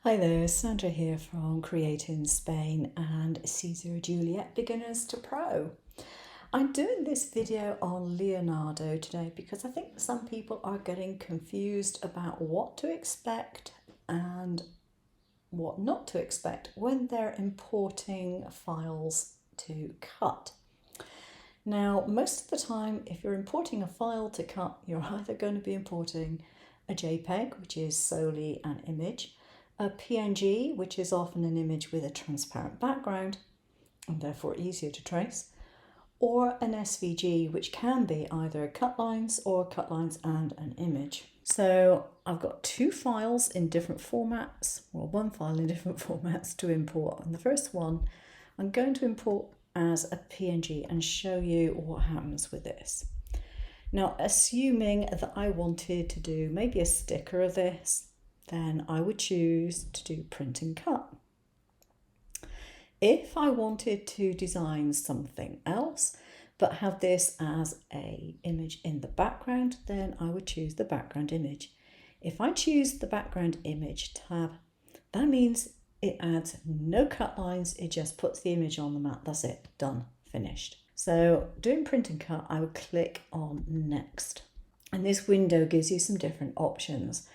Hi there, Sandra here from Createinspain and Siser Juliet Beginners to Pro. I'm doing this video on Leonardo today because I think some people are getting confused about what to expect and what not to expect when they're importing files to cut. Now, most of the time, if you're importing a file to cut, you're either going to be importing a JPEG, which is solely an image, a PNG, which is often an image with a transparent background and therefore easier to trace, or an SVG, which can be either cut lines or cut lines and an image. So I've got two files in different formats, or one file in different formats to import. And the first one I'm going to import as a PNG and show you what happens with this. Now, assuming that I wanted to do maybe a sticker of this, then I would choose to do print and cut. If I wanted to design something else, but have this as an image in the background, then I would choose the background image. If I choose the background image tab, that means it adds no cut lines, it just puts the image on the mat, that's it, done, finished. So doing print and cut, I would click on next. And this window gives you some different options.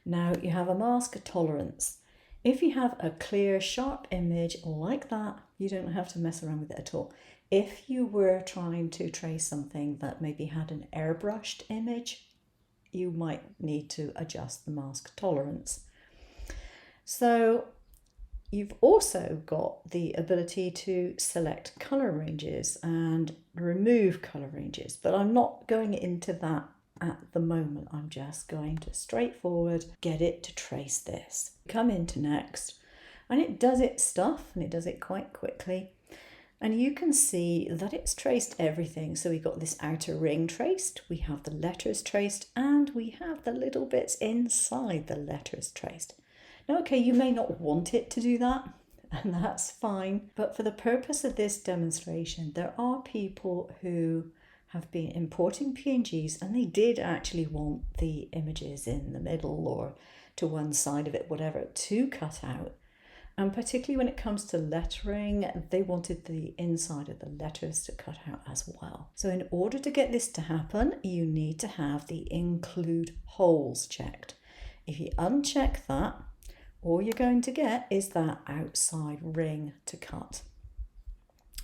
Now you have a mask tolerance. If you have a clear, sharp image like that, you don't have to mess around with it at all. If you were trying to trace something that maybe had an airbrushed image, you might need to adjust the mask tolerance. So you've also got the ability to select color ranges and remove color ranges, but I'm not going into that at the moment. I'm just going to straightforward get it to trace this. Come into next, and it does its stuff, and it does it quite quickly. And you can see that it's traced everything. So we got this outer ring traced, we have the letters traced, and we have the little bits inside the letters traced. Now, okay, you may not want it to do that, and that's fine. But for the purpose of this demonstration, there are people who have been importing PNGs and they did actually want the images in the middle or to one side of it, whatever, to cut out. And particularly when it comes to lettering, they wanted the inside of the letters to cut out as well. So in order to get this to happen, you need to have the include holes checked. If you uncheck that, all you're going to get is that outside ring to cut.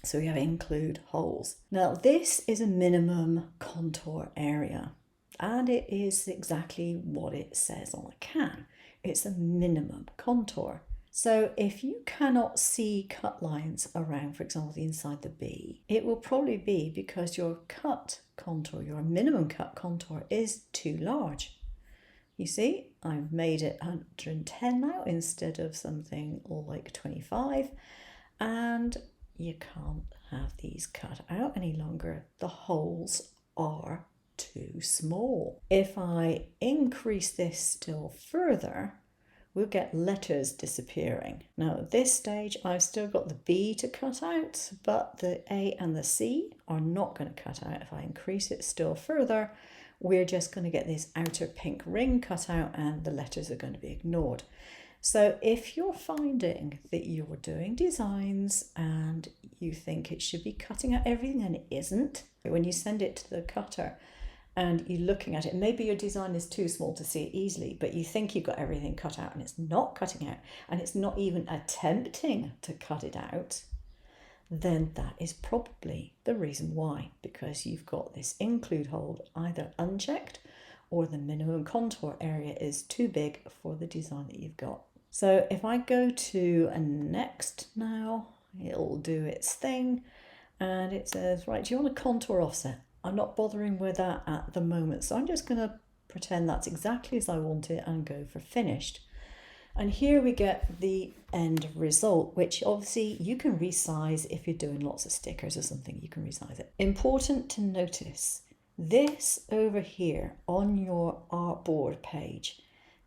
So we have include holes. Now this is a minimum contour area, and it is exactly what it says on the can. It's a minimum contour. So if you cannot see cut lines around, for example, the inside the B, it will probably be because your cut contour, your minimum cut contour, is too large. You see, I've made it 110 now instead of something like 25, and you can't have these cut out any longer. The holes are too small. If I increase this still further, we'll get letters disappearing. Now at this stage, I've still got the B to cut out, but the A and the C are not going to cut out. If I increase it still further, we're just going to get this outer pink ring cut out and the letters are going to be ignored. So if you're finding that you're doing designs and you think it should be cutting out everything and it isn't, when you send it to the cutter and you're looking at it, maybe your design is too small to see it easily, but you think you've got everything cut out and it's not cutting out and it's not even attempting to cut it out, then that is probably the reason why, because you've got this include hole either unchecked or the minimum contour area is too big for the design that you've got. So if I go to a next now, it'll do its thing and it says, right, do you want a contour offset? I'm not bothering with that at the moment, so I'm just going to pretend that's exactly as I want it and go for finished. And here we get the end result, which obviously you can resize if you're doing lots of stickers or something, you can resize it. Important to notice, this over here on your artboard page,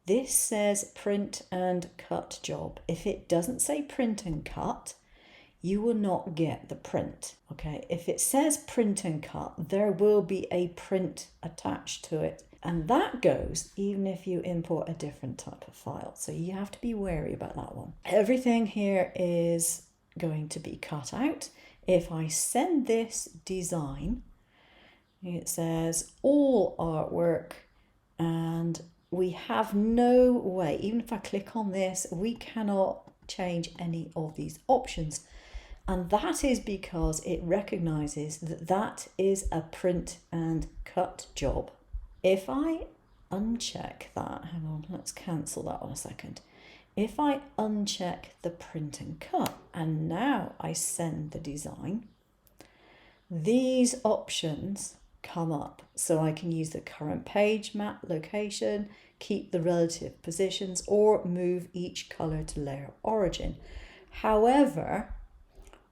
this says print and cut job. If it doesn't say print and cut, you will not get the print, okay? If it says print and cut, there will be a print attached to it. And that goes even if you import a different type of file. So you have to be wary about that one. Everything here is going to be cut out. If I send this design, it says all artwork, and we have no way, even if I click on this, we cannot change any of these options. And that is because it recognizes that that is a print and cut job. If I uncheck that, hang on, let's cancel that one a second. If I uncheck the print and cut, and now I send the design, these options come up. So I can use the current page map location, keep the relative positions, or move each color to layer origin. However,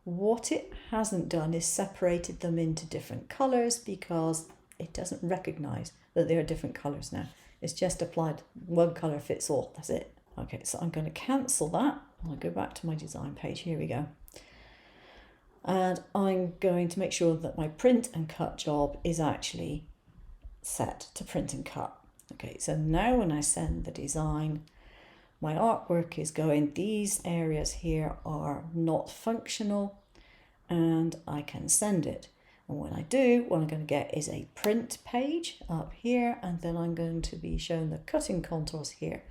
what it hasn't done is separated them into different colors because it doesn't recognize that they are different colors now. It's just applied one color fits all, that's it. Okay, so I'm going to cancel that. I'll go back to my design page, here we go. And I'm going to make sure that my print and cut job is actually set to print and cut. Okay, so now when I send the design, my artwork is going, these areas here are not functional, and I can send it. And when I do, what I'm going to get is a print page up here, and then I'm going to be shown the cutting contours here.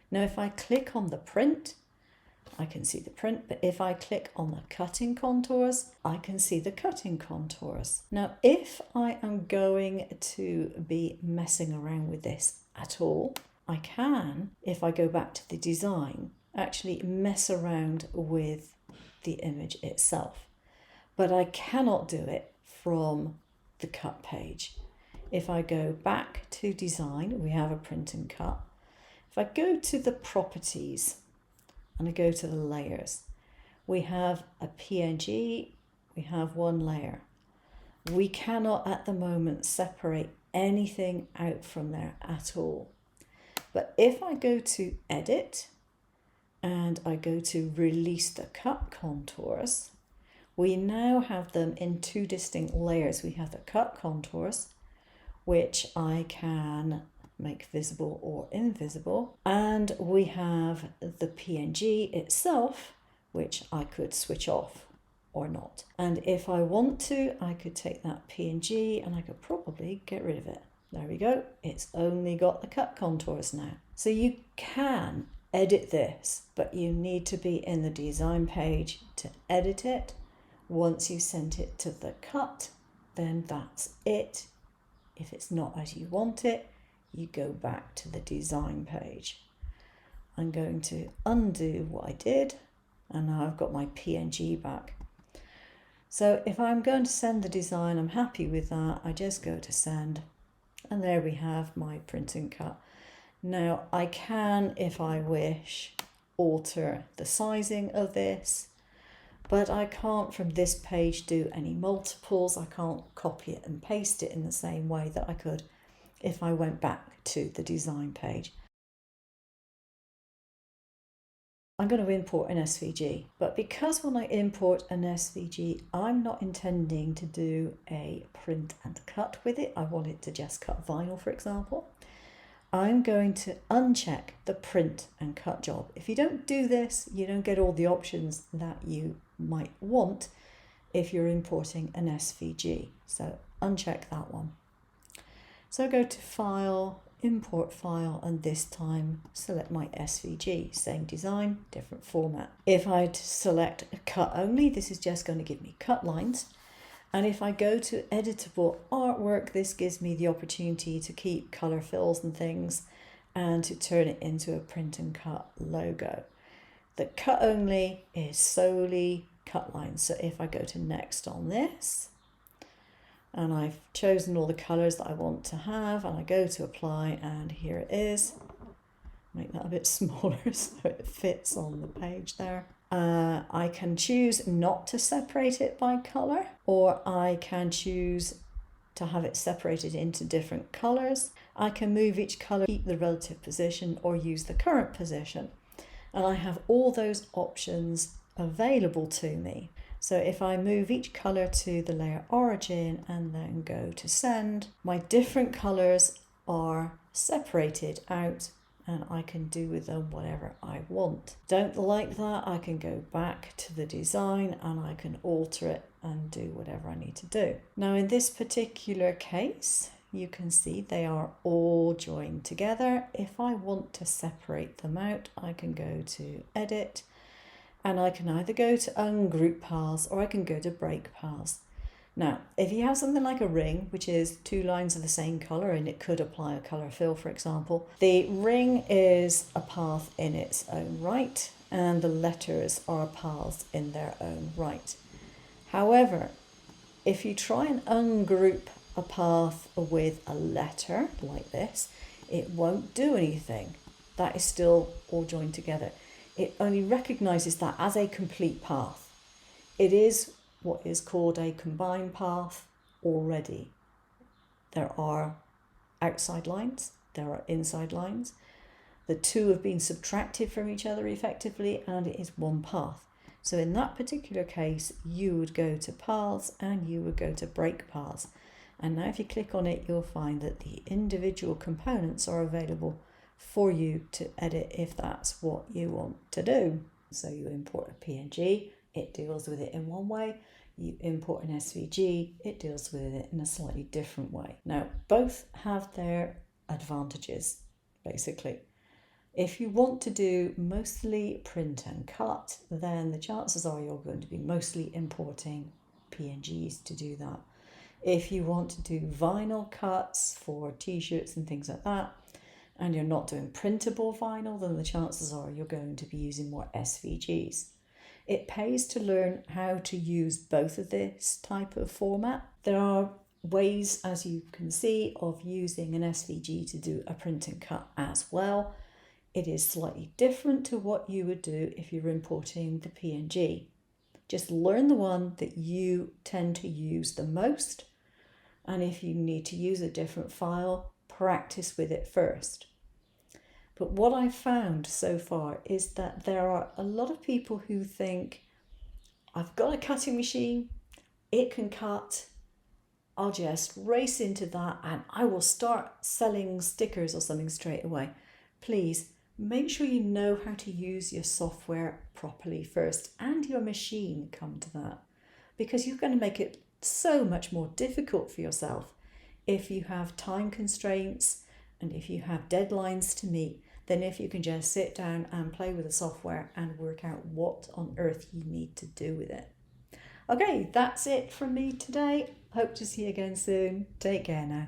Now, if I click on the print, I can see the print, but if I click on the cutting contours, I can see the cutting contours. Now, if I am going to be messing around with this at all, I can, if I go back to the design, actually mess around with the image itself. But I cannot do it from the cut page. If I go back to design, we have a print and cut. If I go to the properties and I go to the layers, we have a PNG, we have one layer. We cannot at the moment separate anything out from there at all. But if I go to edit and I go to release the cut contours, we now have them in two distinct layers. We have the cut contours, which I can make visible or invisible, and we have the PNG itself, which I could switch off or not. And if I want to, I could take that PNG and I could probably get rid of it. There we go, it's only got the cut contours now. So you can edit this, but you need to be in the design page to edit it. Once you sent it to the cut, then that's it. If it's not as you want it, you go back to the design page. I'm going to undo what I did, and now I've got my PNG back. So if I'm going to send the design, I'm happy with that, I just go to send, and there we have my print and cut. Now I can, if I wish, alter the sizing of this, but I can't from this page do any multiples. I can't copy it and paste it in the same way that I could if I went back to the design page. I'm going to import an SVG, but because when I import an SVG, I'm not intending to do a print and cut with it. I want it to just cut vinyl, for example. I'm going to uncheck the print and cut job. If you don't do this, you don't get all the options that you might want if you're importing an SVG. So uncheck that one. So go to File, Import File, and this time select my SVG. Same design, different format. If I select cut only, this is just going to give me cut lines. And if I go to editable artwork, this gives me the opportunity to keep color fills and things and to turn it into a print and cut logo. The cut only is solely cut lines. So if I go to next on this, and I've chosen all the colors that I want to have, and I go to apply, and here it is. Make that a bit smaller so it fits on the page there. I can choose not to separate it by color, or I can choose to have it separated into different colors. I can move each color, keep the relative position, or use the current position. And I have all those options available to me. So if I move each color to the layer origin and then go to send, my different colors are separated out and I can do with them whatever I want. Don't like that, I can go back to the design and I can alter it and do whatever I need to do. Now in this particular case, you can see they are all joined together. If I want to separate them out, I can go to Edit and I can either go to Ungroup Paths or I can go to Break Paths. Now, if you have something like a ring, which is 2 lines of the same colour, and it could apply a colour fill, for example, the ring is a path in its own right, and the letters are paths in their own right. However, if you try and ungroup a path with a letter, like this, it won't do anything. That is still all joined together. It only recognises that as a complete path. It is what is called a combined path already. There are outside lines, there are inside lines. The two have been subtracted from each other effectively and it is one path. So in that particular case, you would go to paths and you would go to break paths. And now if you click on it, you'll find that the individual components are available for you to edit if that's what you want to do. So you import a PNG, it deals with it in one way. You import an SVG, it deals with it in a slightly different way. Now, both have their advantages, basically. If you want to do mostly print and cut, then the chances are you're going to be mostly importing PNGs to do that. If you want to do vinyl cuts for t-shirts and things like that, and you're not doing printable vinyl, then the chances are you're going to be using more SVGs. It pays to learn how to use both of this type of format. There are ways, as you can see, of using an SVG to do a print and cut as well. It is slightly different to what you would do if you're importing the PNG. Just learn the one that you tend to use the most, and if you need to use a different file, practice with it first. But what I've found so far is that there are a lot of people who think, I've got a cutting machine, it can cut, I'll just race into that and I will start selling stickers or something straight away. Please make sure you know how to use your software properly first and your machine, come to that, because you're going to make it so much more difficult for yourself if you have time constraints and if you have deadlines to meet, then if you can just sit down and play with the software and work out what on earth you need to do with it. Okay, that's it from me today. Hope to see you again soon. Take care now.